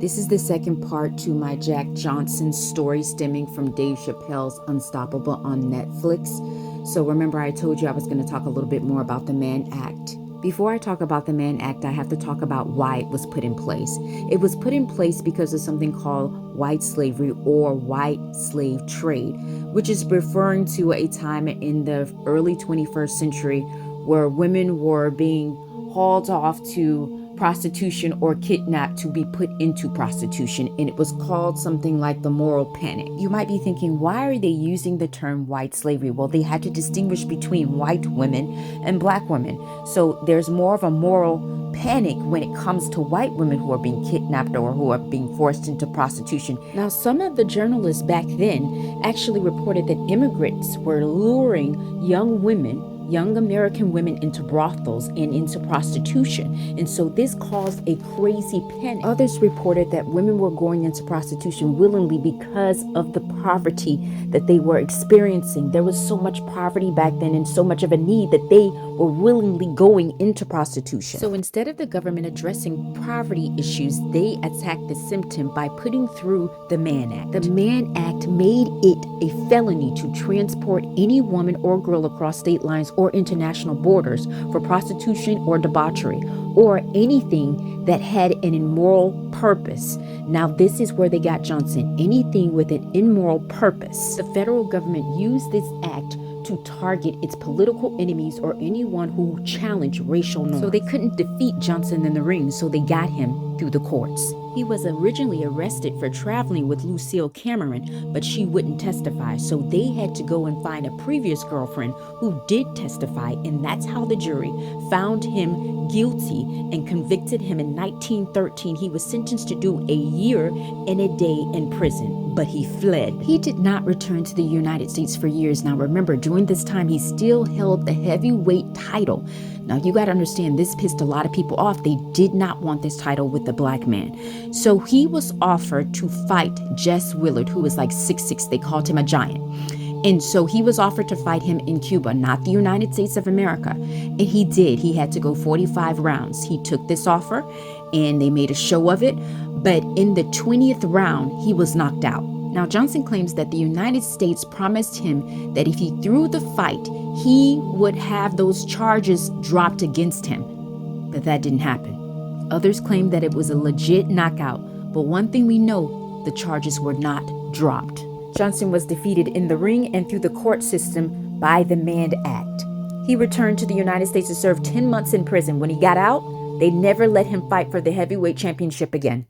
This is the second part to my Jack Johnson story stemming from Dave Chappelle's Unstoppable on Netflix. So remember I told you I was going to talk a little bit more about the Mann Act. Before I talk about the Mann Act, I have to talk about why it was put in place. It was put in place because of something called white slavery or white slave trade, which is referring to a time in the early 21st century where women were being hauled off to prostitution or kidnapped to be put into prostitution, and it was called something like the moral panic. You might be thinking, why are they using the term white slavery? Well, they had to distinguish between white women and black women. So there's more of a moral panic when it comes to white women who are being kidnapped or who are being forced into prostitution. Now, some of the journalists back then actually reported that immigrants were luring young American women into brothels and into prostitution. And so this caused a crazy panic. Others reported that women were going into prostitution willingly because of the poverty that they were experiencing. There was so much poverty back then and so much of a need that they were willingly going into prostitution. So instead of the government addressing poverty issues, they attacked the symptom by putting through the Mann Act. The Mann Act made it a felony to transport any woman or girl across state lines or international borders for prostitution or debauchery or anything that had an immoral purpose. Now, this is where they got Johnson. Anything with an immoral purpose. The federal government used this act to target its political enemies or anyone who challenged racial norms. So they couldn't defeat Johnson in the ring, so they got him through the courts. He was originally arrested for traveling with Lucille Cameron, but she wouldn't testify, so they had to go and find a previous girlfriend who did testify, and that's how the jury found him guilty and convicted him in 1913. He was sentenced to do a year and a day in prison, but he fled. He did not return to the United States for years. Now remember, during this time, he still held the heavyweight title. Now you got to understand, this pissed a lot of people off. They did not want this title with the black man. So he was offered to fight Jess Willard, who was like 6'6". They called him a giant. And so he was offered to fight him in Cuba, not the United States of America. And he did. He had to go 45 rounds. He took this offer and they made a show of it. But in the 20th round, he was knocked out. Now, Johnson claims that the United States promised him that if he threw the fight, he would have those charges dropped against him. But that didn't happen. Others claim that it was a legit knockout. But one thing we know, the charges were not dropped. Johnson was defeated in the ring and through the court system by the Mann Act. He returned to the United States to serve 10 months in prison. When he got out, they never let him fight for the heavyweight championship again.